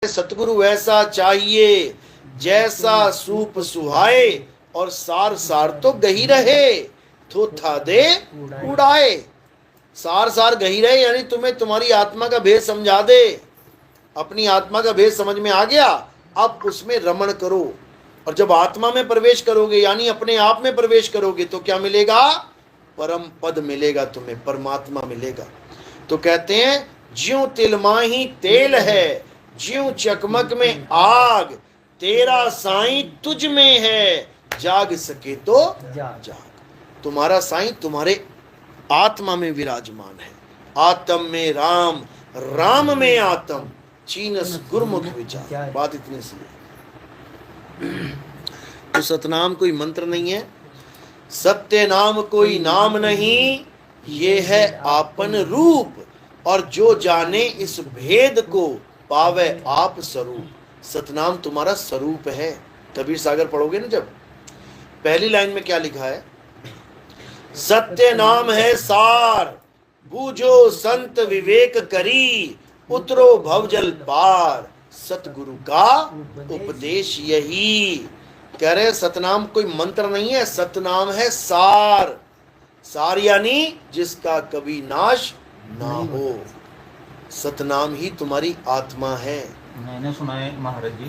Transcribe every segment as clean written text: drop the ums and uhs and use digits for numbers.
सतगुरु ऐसा चाहिए जैसा सूप सुहाए और सार सार तो गही रहे, तो था दे उड़ाए। सार सार गही रहे यानी तुम्हें तुम्हारी आत्मा का भेद समझा दे। अपनी आत्मा का भेद समझ में आ गया, अब उसमें रमण करो। और जब आत्मा में प्रवेश करोगे यानी अपने आप में प्रवेश करोगे तो क्या मिलेगा? परम पद मिलेगा, तुम्हें परमात्मा मिलेगा। तो कहते हैं ज्यों तिलमा ही तेल है, ज्यों चकमक में आग, तेरा साईं तुझ में है, जाग सके तो जाग। तुम्हारा साईं तुम्हारे आत्मा में विराजमान है। आत्म में राम, राम में आत्म, चीनस गुरमुख विचार। बात इतनी सी है। तो सतनाम कोई मंत्र नहीं है, सत्य नाम कोई नाम नहीं, ये है आपन रूप। और जो जाने इस भेद को, पावे आप स्वरूप। सतनाम तुम्हारा स्वरूप है। कबीर सागर पढ़ोगे ना, जब पहली लाइन में क्या लिखा है? सत्य नाम है सार, बूझो संत विवेक करी, उतरो भवजल पार, सतगुरु का उपदेश यही। कह रहे सतनाम कोई मंत्र नहीं है, सतनाम है सार। सार यानी जिसका कभी नाश ना हो। सतनाम ही तुम्हारी आत्मा है। मैंने सुना है महाराज जी,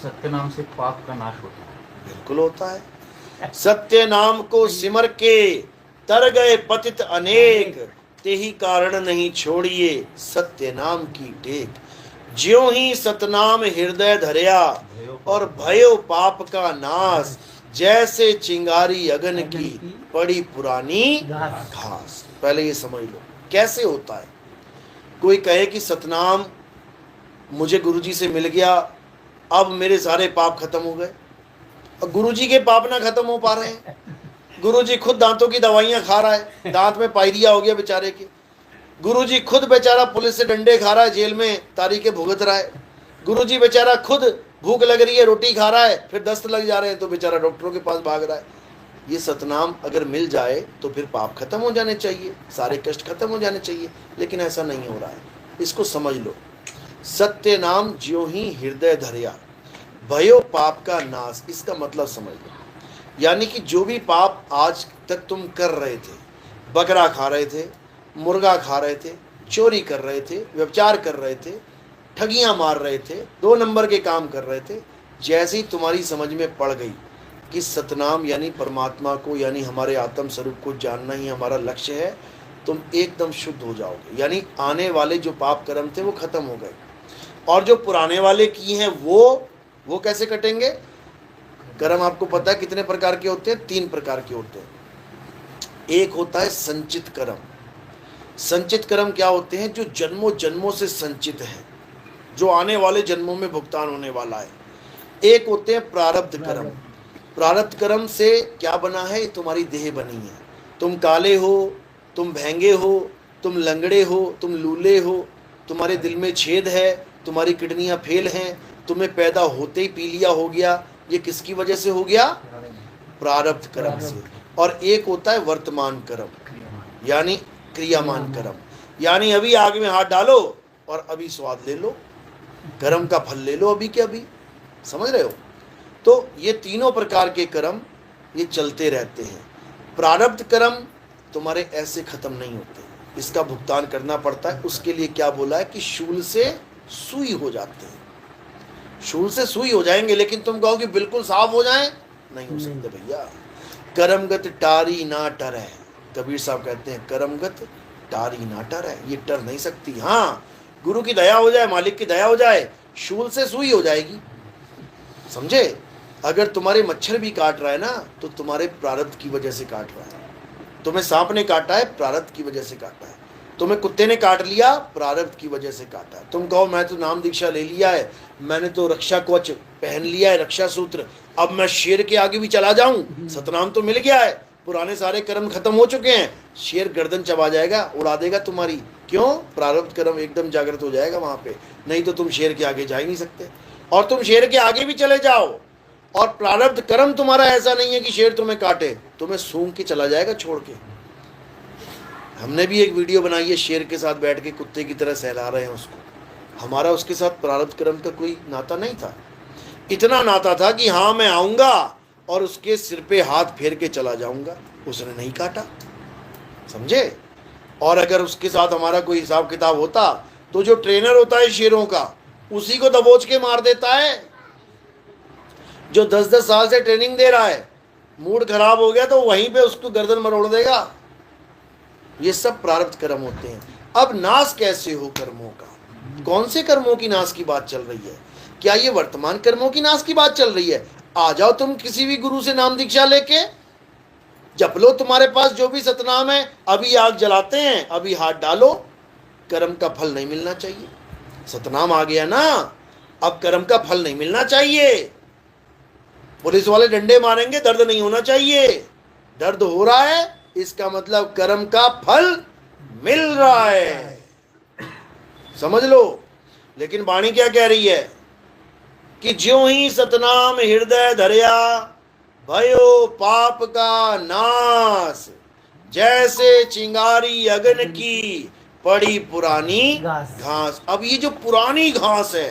सत्य नाम से पाप का नाश होता है। बिल्कुल होता है। सत्य नाम को सिमर के तर गए पतित अनेक, तेही कारण नहीं छोड़िए सत्य नाम की टेक। ज्यों ही सतनाम हृदय धरया और भयो पाप का नाश, जैसे चिंगारी अगन की पड़ी पुरानी घास। पहले ये समझ लो कैसे होता है। कोई कहे कि सतनाम मुझे गुरुजी से मिल गया, अब मेरे सारे पाप खत्म हो गए। और गुरुजी के पाप ना खत्म हो पा रहे हैं। गुरुजी खुद दांतों की दवाइयां खा रहा है, दांत में पायरिया हो गया बेचारे के। गुरुजी खुद बेचारा पुलिस से डंडे खा रहा है, जेल में तारीखें भुगत रहा है। गुरुजी बेचारा खुद भूख लग रही है, रोटी खा रहा है, फिर दस्त लग जा रहे हैं तो बेचारा डॉक्टरों के पास भाग रहा है। ये सतनाम अगर मिल जाए तो फिर पाप खत्म हो जाने चाहिए, सारे कष्ट खत्म हो जाने चाहिए, लेकिन ऐसा नहीं हो रहा है। इसको समझ लो। सत्य नाम ज्यों ही हृदय धरया, भयो पाप का नाश। इसका मतलब समझ लो, यानी कि जो भी पाप आज तक तुम कर रहे थे, बकरा खा रहे थे, मुर्गा खा रहे थे, चोरी कर रहे थे, व्यभिचार कर रहे थे, ठगियां मार रहे थे, 2 नंबर के काम कर रहे थे, जैसे ही तुम्हारी समझ में पड़ गई कि सतनाम यानी परमात्मा को, यानी हमारे आत्म स्वरूप को जानना ही हमारा लक्ष्य है, तुम एकदम शुद्ध हो जाओगे। यानी आने वाले जो पाप कर्म थे वो खत्म हो गए, और जो पुराने वाले किए हैं वो कैसे कटेंगे? कर्म आपको पता है कितने प्रकार के होते हैं? 3 प्रकार के होते हैं। एक होता है संचित कर्म। संचित कर्म क्या होते हैं? जो जन्मों जन्मों से संचित है, जो आने वाले जन्मों में भुगतान होने वाला है। एक होते हैं प्रारब्ध कर्म। प्रारब्ध कर्म से क्या बना है? तुम्हारी देह बनी है। तुम काले हो, तुम भैंगे हो, तुम लंगड़े हो, तुम लूले हो, तुम्हारे दिल में छेद है, तुम्हारी किडनियां फेल हैं, तुम्हें पैदा होते ही पीलिया हो गया। ये किसकी वजह से हो गया? प्रारब्ध कर्म से। और एक होता है वर्तमान कर्म, यानी क्रियामान कर्म, यानी अभी आग में हाथ डालो और अभी स्वाद ले लो, कर्म का फल ले लो अभी के अभी। समझ रहे हो? तो ये तीनों प्रकार के कर्म ये चलते रहते हैं। प्रारब्ध कर्म तुम्हारे ऐसे खत्म नहीं होते, इसका भुगतान करना पड़ता है। उसके लिए क्या बोला है कि शूल से सुई हो जाते हैं। शूल से सुई हो जाएंगे, लेकिन तुम कहो कि बिल्कुल साफ हो जाएं, नहीं हो सकते भैया। कर्मगत टारी ना टर है। कबीर साहब कहते हैं कर्मगत टारी ना टर है, ये टर नहीं सकती। हाँ, गुरु की दया हो जाए, मालिक की दया हो जाए, शूल से सुई हो जाएगी। समझे? अगर तुम्हारे मच्छर भी काट रहा है ना, तो तुम्हारे प्रारब्ध की वजह से काट रहा है। तुम्हें सांप ने काटा है, प्रारब्ध की वजह से काटा है। तुम्हें कुत्ते ने काट लिया, प्रारब्ध की वजह से काटा है। तुम कहो मैं तो नाम दीक्षा ले लिया है, मैंने तो रक्षा कवच पहन लिया है, रक्षा सूत्र, अब मैं शेर के आगे भी चला जाऊं, सतनाम तो मिल गया है, पुराने सारे कर्म खत्म हो चुके हैं, शेर गर्दन चबा जाएगा, उड़ा देगा तुम्हारी। क्यों? प्रारब्ध कर्म एकदम जागृत हो जाएगा वहां पे। नहीं तो तुम शेर के आगे जा ही नहीं सकते। और तुम शेर के आगे भी चले जाओ और प्रारब्ध कर्म तुम्हारा ऐसा नहीं है कि शेर तुम्हें काटे, तुम्हें सूंघ के चला जाएगा छोड़ के। हमने भी एक वीडियो बनाई है, शेर के साथ बैठ के कुत्ते की तरह सहला रहे हैं उसको। हमारा उसके साथ प्रारब्ध कर्म का कोई नाता नहीं था। इतना नाता था कि हाँ मैं आऊंगा और उसके सिर पे हाथ फेर के चला जाऊंगा, उसने नहीं काटा, समझे। और अगर उसके साथ हमारा कोई हिसाब किताब होता तो जो ट्रेनर होता है शेरों का, उसी को दबोच के मार देता है। जो 10-10 साल से ट्रेनिंग दे रहा है, मूड खराब हो गया तो वहीं पे उसको गर्दन मरोड़ देगा। ये सब प्रारब्ध कर्म होते हैं। अब नाश कैसे हो कर्मों का? कौन से कर्मों की नाश की बात चल रही है? क्या ये वर्तमान कर्मों की नाश की बात चल रही है? आ जाओ तुम किसी भी गुरु से नाम दीक्षा लेके, जप लो, तुम्हारे पास जो भी सतनाम है, अभी आग जलाते हैं, अभी हाथ डालो, कर्म का फल नहीं मिलना चाहिए। सतनाम आ गया ना, अब कर्म का फल नहीं मिलना चाहिए। पुलिस वाले डंडे मारेंगे, दर्द नहीं होना चाहिए। दर्द हो रहा है, इसका मतलब कर्म का फल मिल रहा है, समझ लो। लेकिन वाणी क्या कह रही है कि ज्यों ही सतनाम हृदय धरया, भयो पाप का नाश, जैसे चिंगारी अगन की पड़ी पुरानी घास। अब ये जो पुरानी घास है,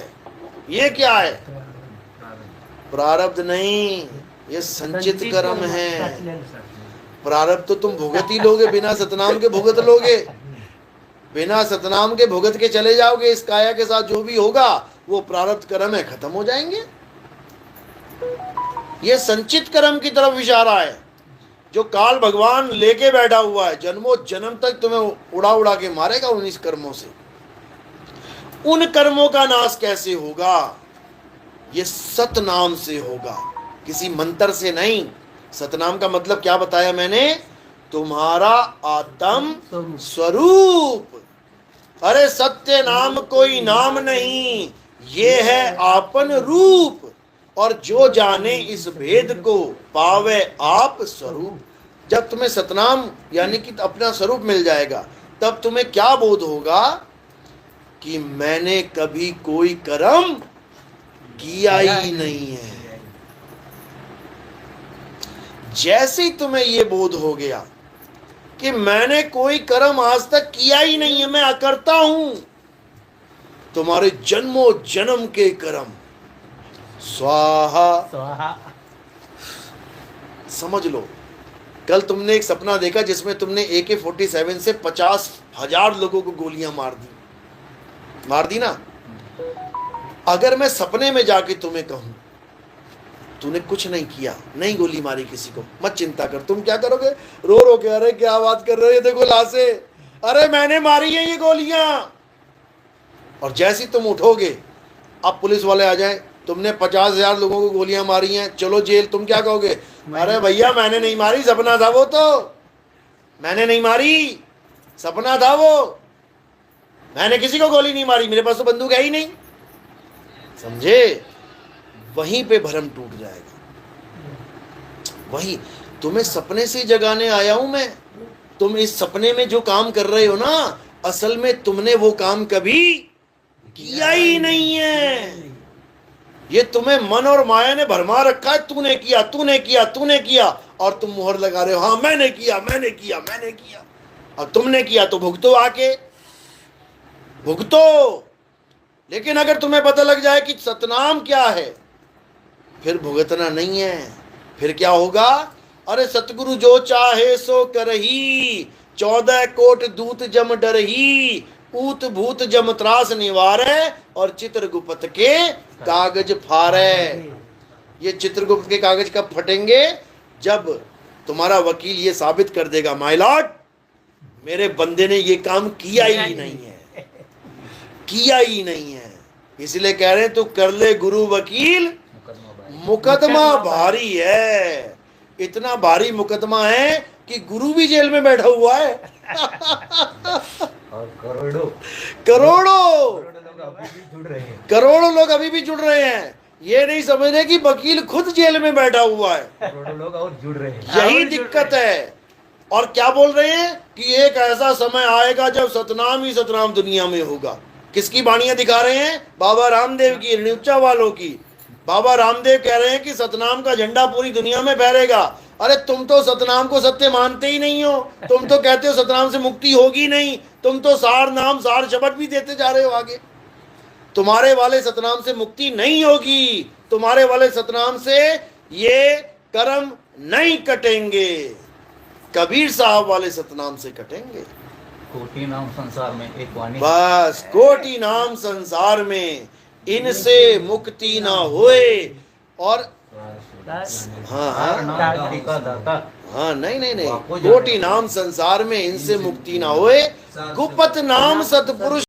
ये क्या है? प्रारब्ध नहीं, ये संचित कर्म है। प्रारब्ध तो तुम भुगत ही लोगे, बिना सतनाम के भुगत लोगे, बिना सतनाम के भुगत के चले जाओगे। इस काया के साथ जो भी होगा वो प्रारब्ध कर्म है, खत्म हो जाएंगे। ये संचित कर्म की तरफ इशारा है, जो काल भगवान लेके बैठा हुआ है, जन्मों जन्म तक तुम्हें उड़ा उड़ा के मारेगा उन कर्मों से। उन कर्मों का नाश कैसे होगा? ये सतनाम से होगा, किसी मंत्र से नहीं। सतनाम का मतलब क्या बताया मैंने? तुम्हारा आत्म स्वरूप। अरे सत्य नाम कोई नाम नहीं, ये है आपन रूप। और जो जाने इस भेद को, पावे आप स्वरूप। जब तुम्हें सतनाम यानी कि अपना स्वरूप मिल जाएगा, तब तुम्हें क्या बोध होगा कि मैंने कभी कोई कर्म किया ही नहीं है। जैसे ही तुम्हें यह बोध हो गया कि मैंने कोई कर्म आज तक किया ही नहीं है, मैं अकर्ता हूं, तुम्हारे जन्मों जन्म के कर्म स्वाहा। समझ लो, कल तुमने एक सपना देखा जिसमें तुमने AK-47 से 50,000 लोगों को गोलियां मार दी ना। अगर मैं सपने में जाके तुम्हें कहूं तूने कुछ नहीं किया, नहीं गोली मारी किसी को, मत चिंता कर, तुम क्या करोगे? रो रो के, अरे क्या बात कर रहे हो, ये देखो लाशें, अरे मैंने मारी है ये गोलियां। और जैसे तुम उठोगे, अब पुलिस वाले आ जाए, तुमने 50,000 लोगों को गोलियां मारी हैं, चलो जेल, तुम क्या कहोगे? अरे भैया मैंने नहीं मारी, सपना था वो, तो मैंने नहीं मारी, सपना था वो, मैंने किसी को गोली नहीं मारी, मेरे पास तो बंदूक है ही नहीं। समझे? वहीं पे भ्रम टूट जाएगा। वही तुम्हें सपने से जगाने आया हूं मैं। तुम इस सपने में जो काम कर रहे हो ना, असल में तुमने वो काम कभी किया ही नहीं है। ये तुम्हें मन और माया ने भरमा रखा है, तूने किया, तूने किया, तूने किया, और तुम मुहर लगा रहे हो, हाँ मैंने किया, मैंने किया, मैंने किया। और तुमने किया तो भुगतो, आके भुगतो। लेकिन अगर तुम्हें पता लग जाए कि सतनाम क्या है, फिर भुगतना नहीं है। फिर क्या होगा? अरे सतगुरु जो चाहे सो करही, 14 कोट दूत जम डरही, ऊत भूत जम त्रास निवारे, और चित्रगुप्त के कागज फारे। ये चित्रगुप्त के कागज कब फटेंगे? जब तुम्हारा वकील ये साबित कर देगा, माय लॉर्ड मेरे बंदे ने ये काम किया ही नहीं है, किया ही नहीं है। इसलिए कह रहे हैं तो कर ले गुरु वकील, मुकदमा भारी है। इतना भारी मुकदमा है कि गुरु भी जेल में बैठा हुआ है। और करोड़ों लोग अभी भी जुड़ रहे हैं। ये नहीं समझ रहे कि वकील खुद जेल में बैठा हुआ है। करोड़ों लोग और जुड़ रहे हैं, यही दिक्कत है। और क्या बोल रहे हैं कि एक ऐसा समय आएगा जब सतनाम ही सतनाम दुनिया में होगा। किसकी वाणियां दिखा रहे हैं? बाबा रामदेव की, ऋचा वालों की। बाबा रामदेव कह रहे हैं कि सतनाम का झंडा पूरी दुनिया में फहरेगा। अरे तुम तो सतनाम को सत्य मानते ही नहीं हो। तुम तो कहते हो सतनाम से मुक्ति होगी नहीं। तुम तो सार नाम सार शब्द भी देते जा रहे हो आगे। तुम्हारे वाले सतनाम से मुक्ति नहीं होगी, तुम्हारे वाले सतनाम से ये कर्म नहीं कटेंगे, कबीर साहब वाले सतनाम से कटेंगे। कोटि नाम संसार में एक वाणी, बस कोटि नाम संसार में इनसे मुक्ति ना होए। और हाँ हाँ का दाता, हाँ नहीं, कोटि नाम संसार में इनसे मुक्ति ना होए। गुपत नाम सतपुरुष